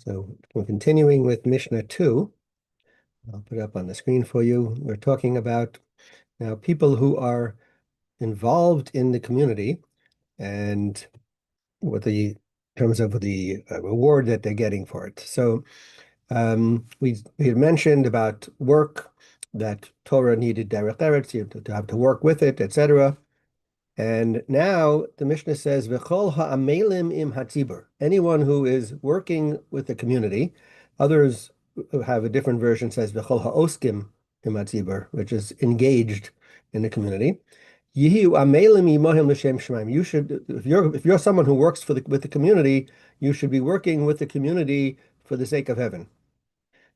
So we're continuing with Mishnah 2. I'll put it up on the screen for you. We're talking about now people who are involved in the community and what the in terms of the reward that they're getting for it. So we had mentioned about work that Torah needed derech eretz, you have to work with it, etc. And now the Mishnah says, "V'chol ha'amelim im hatzibur." Anyone who is working with the community, others have a different version says, "V'chol ha'oskim im hatzibur," which is engaged in the community. Yihiu amelim imohim l'shem shemaim. You should, if you're someone who works with the community, you should be working with the community for the sake of heaven.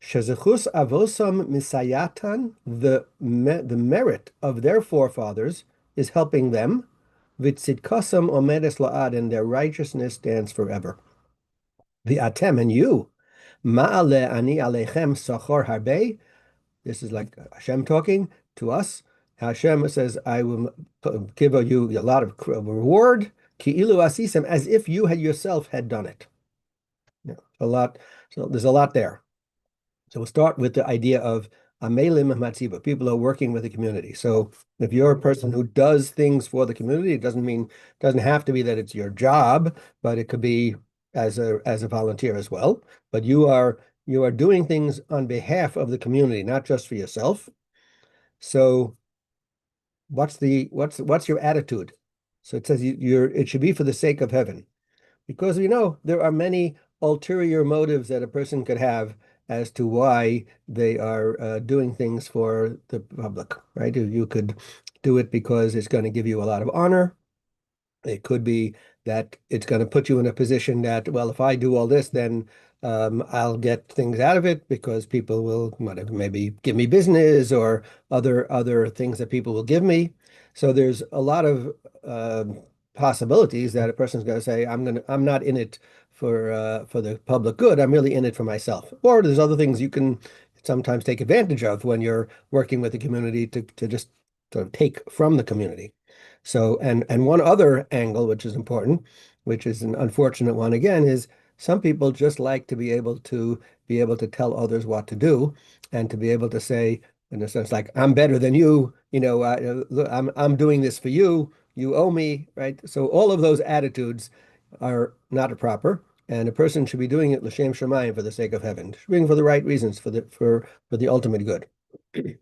Shezechus avosam misayatan, the merit of their forefathers is helping them. Vitzidkasam omedes la'ad, and their righteousness stands forever. The atem, and you, ma'ale ani alechem sachor harbe. This is like Hashem talking to us. Hashem says, I will give you a lot of reward, ki'ilu asisem, as if you had yourself had done it. A lot. So there's a lot there. So we'll start with the idea of amelim matziba, people who are working with the community. So if you're a person who does things for the community, it doesn't have to be that it's your job, but it could be as a volunteer as well. But you are doing things on behalf of the community, not just for yourself. So what's your attitude? So it says it should be for the sake of heaven, because there are many ulterior motives that a person could have as to why they are doing things for the public, right? You could do it because it's going to give you a lot of honor. It could be that it's going to put you in a position that, well, if I do all this, then I'll get things out of it because people will maybe give me business or other things that people will give me. So there's a lot of possibilities that a person's going to say, I'm not in it for the public good. I'm really in it for myself. Or there's other things you can sometimes take advantage of when you're working with the community to just sort of take from the community. So, and one other angle, which is important, which is an unfortunate one again, is some people just like to be able to tell others what to do and to be able to say, in a sense, like, I'm better than you, look, I'm doing this for you, you owe me, right? So all of those attitudes are not proper, and a person should be doing it l'shem shamayim, for the sake of heaven, should be doing it for the right reasons, for the ultimate good. The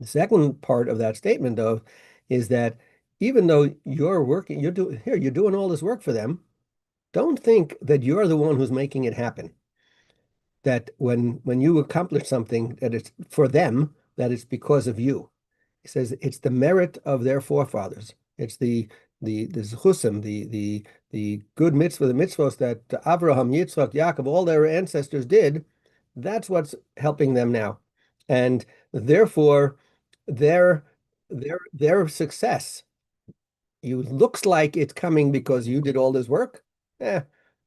second part of that statement, though, is that even though you're working, you're doing all this work for them, don't think that you're the one who's making it happen. That when you accomplish something, that it's for them, that it's because of you. He says it's the merit of their forefathers. It's the zechusim, the good mitzvah, the mitzvahs that Avraham, Yitzchak, Yaakov, all their ancestors did. That's what's helping them now, and therefore their success, you looks like it's coming because you did all this work.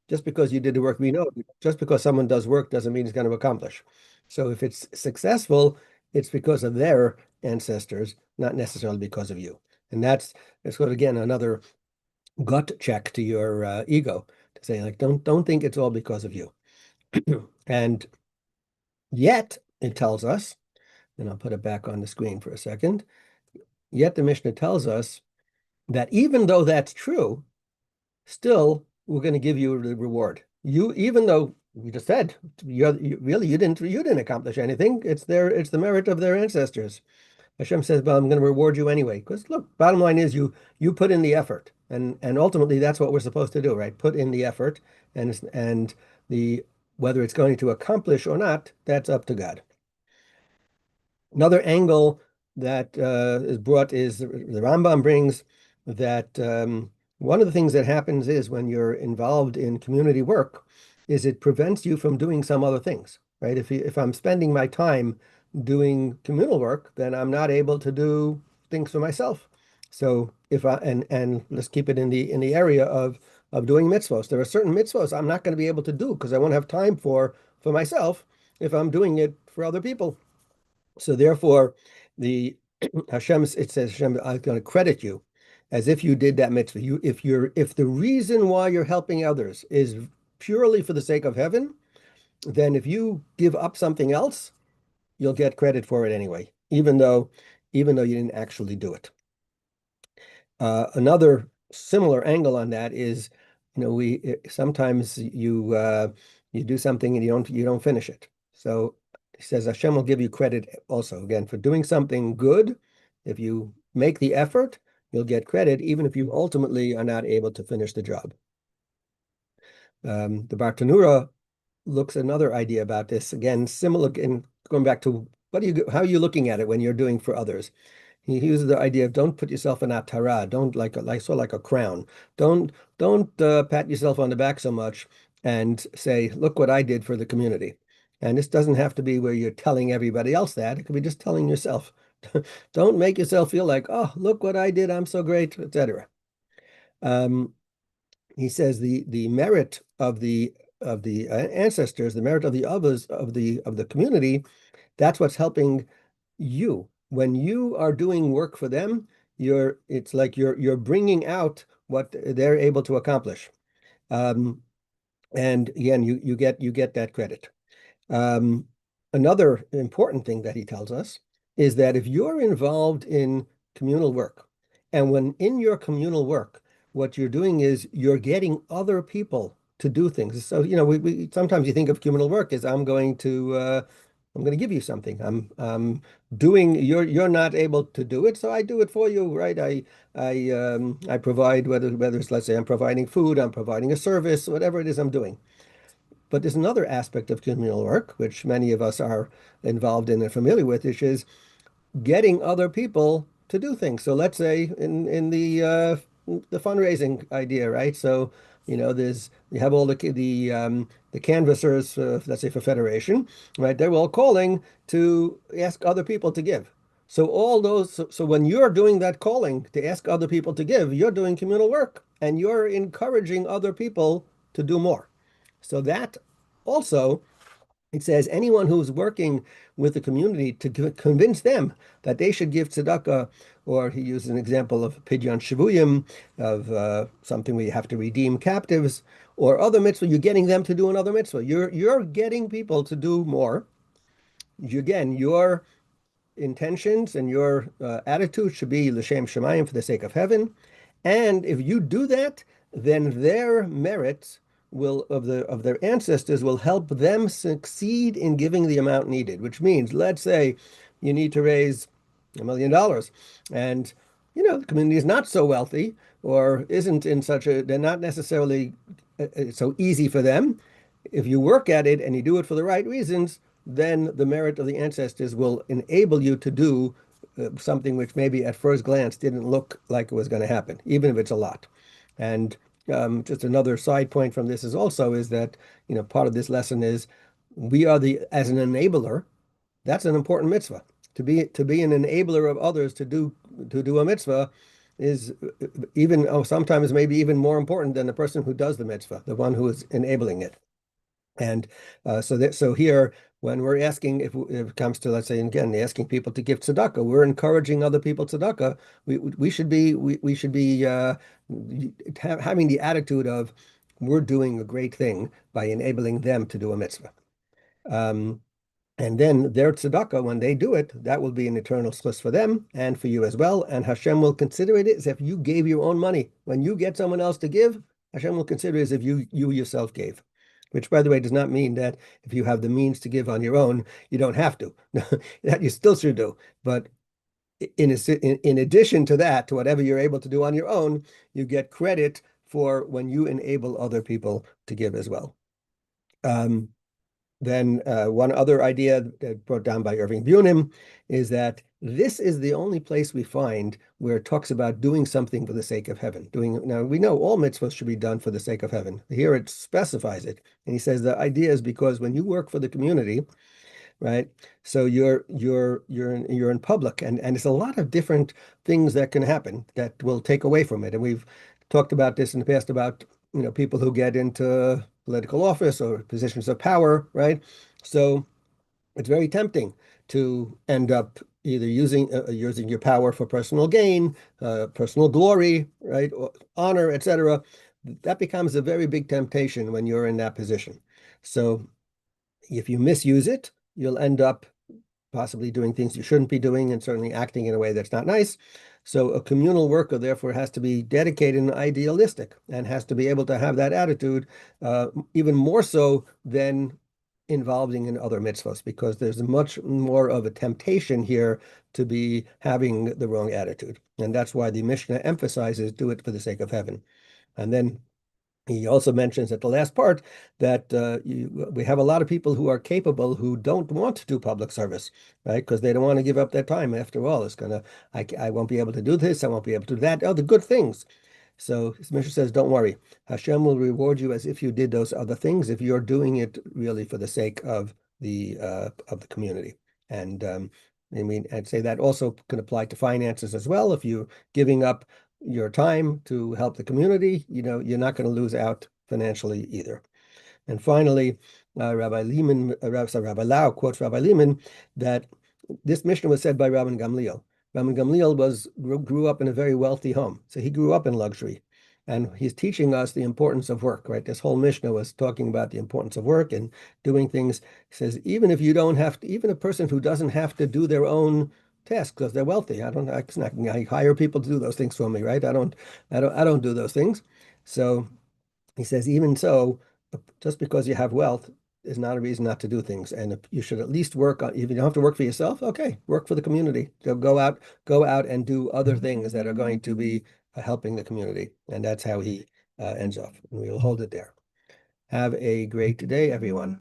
Just because you did the work, we know, just because someone does work doesn't mean he's going to accomplish. So if it's successful, it's because of their ancestors, not necessarily because of you. And that's again another gut check to your ego, to say, like, don't think it's all because of you. And yet it tells us, and I'll put it back on the screen for a second. Yet the Mishnah tells us that even though that's true, still we're going to give you the reward. Even though we just said you didn't accomplish anything. It's the merit of their ancestors. Hashem says, "Well, I'm going to reward you anyway." Because look, bottom line is you put in the effort, and ultimately that's what we're supposed to do, right? Put in the effort, and the whether it's going to accomplish or not, that's up to God. Another angle that is brought is the Rambam brings that one of the things that happens is when you're involved in community work, is it prevents you from doing some other things, right? If I'm spending my time doing communal work, then I'm not able to do things for myself. So if I and let's keep it in the area of doing mitzvos. There are certain mitzvos I'm not going to be able to do because I won't have time for myself if I'm doing it for other people. So therefore, the it says Hashem, I'm going to credit you as if you did that mitzvah. If the reason why you're helping others is purely for the sake of heaven, then if you give up something else, you'll get credit for it anyway, even though you didn't actually do it. Another similar angle on that is, we sometimes you do something and you don't finish it. So he says Hashem will give you credit also again for doing something good. If you make the effort, you'll get credit even if you ultimately are not able to finish the job. The Bartanura looks at another idea about this again, similar in going back to how are you looking at it when you're doing for others? He uses the idea of don't put yourself in atara, don't like a crown. Don't pat yourself on the back so much and say, look what I did for the community. And this doesn't have to be where you're telling everybody else that. It could be just telling yourself. Don't make yourself feel like, oh, look what I did, I'm so great, etc. Um, he says the merit of the ancestors, the merit of the others of the community, that's what's helping you. When you are doing work for them, it's like you're bringing out what they're able to accomplish. Um, and again, you get that credit. Um, Another important thing that he tells us is that if you're involved in communal work, and when in your communal work, what you're doing is you're getting other people to do things. So, we sometimes you think of communal work as I'm going to give you something. I'm doing you're not able to do it, so I do it for you, right? I provide whether it's, let's say, I'm providing food, I'm providing a service, whatever it is I'm doing. But there's another aspect of communal work, which many of us are involved in and familiar with, which is getting other people to do things. So let's say in the fundraising idea, right? So you have all the canvassers, let's say for Federation, right? They're all calling to ask other people to give. So so when you're doing that calling to ask other people to give, you're doing communal work and you're encouraging other people to do more. So that also, it says anyone who's working with the community to convince them that they should give tzedakah, or he uses an example of pidyon shivuyim, of something where you have to redeem captives, or other mitzvah, you're getting them to do another mitzvah. You're getting people to do more. Again, your intentions and your attitude should be l'shem shemayim, for the sake of heaven. And if you do that, then their merits of their ancestors will help them succeed in giving the amount needed, which means, let's say you need to raise $1 million, and the community is not so wealthy, or isn't in such a, they're not necessarily so easy for them. If you work at it and you do it for the right reasons, then the merit of the ancestors will enable you to do something which maybe at first glance didn't look like it was going to happen, even if it's a lot. And just another side point from this is that, part of this lesson is as an enabler, that's an important mitzvah. To be an enabler of others to do a mitzvah is sometimes maybe even more important than the person who does the mitzvah, the one who is enabling it. And so here, when we're asking, if it comes to, let's say, again, asking people to give tzedakah, we're encouraging other people tzedakah. We should be having the attitude of we're doing a great thing by enabling them to do a mitzvah. Um, and then their tzedakah, when they do it, that will be an eternal schus for them and for you as well. And Hashem will consider it as if you gave your own money. When you get someone else to give, Hashem will consider it as if you yourself gave. Which, by the way, does not mean that if you have the means to give on your own, you don't have to. That you still should do. But in addition to that, to whatever you're able to do on your own, you get credit for when you enable other people to give as well. Then one other idea brought down by Irving Bunim is that this is the only place we find where it talks about doing something for the sake of heaven. Now, we know all mitzvahs should be done for the sake of heaven. Here it specifies it. And he says the idea is because when you work for the community, right? So you're in public, and it's a lot of different things that can happen that will take away from it. And we've talked about this in the past about people who get into political office or positions of power, right? So it's very tempting to end up either using your power for personal gain, personal glory, right, or honor, etc. That becomes a very big temptation when you're in that position. So If you misuse it, you'll end up possibly doing things you shouldn't be doing and certainly acting in a way that's not nice. So a communal worker therefore has to be dedicated and idealistic and has to be able to have that attitude, even more so than involving in other mitzvahs, because there's much more of a temptation here to be having the wrong attitude. And that's why the Mishnah emphasizes do it for the sake of heaven. And then he also mentions at the last part that we have a lot of people who are capable who don't want to do public service, right? Because they don't want to give up their time. After all, I won't be able to do this, I won't be able to do that. Oh, the good things. So Mishnah says, don't worry. Hashem will reward you as if you did those other things, if you're doing it really for the sake of the community. And I mean, I'd say that also can apply to finances as well. If you're giving up your time to help the community, you're not going to lose out financially either. And finally, Rabbi Lau quotes Rabbi Lehman that this Mishnah was said by Rabban Gamliel. Rabban Gamliel grew up in a very wealthy home, so he grew up in luxury. And he's teaching us the importance of work, right? This whole Mishnah was talking about the importance of work and doing things. He says, even if you don't have to, even a person who doesn't have to do their own tasks because they're wealthy. I hire people to do those things for me, right? I don't do those things. So he says, even so, just because you have wealth is not a reason not to do things. And you should at least work on, if you don't have to work for yourself, okay, work for the community. So go out and do other things that are going to be helping the community. And that's how he ends off. And we'll hold it there. Have a great day, everyone.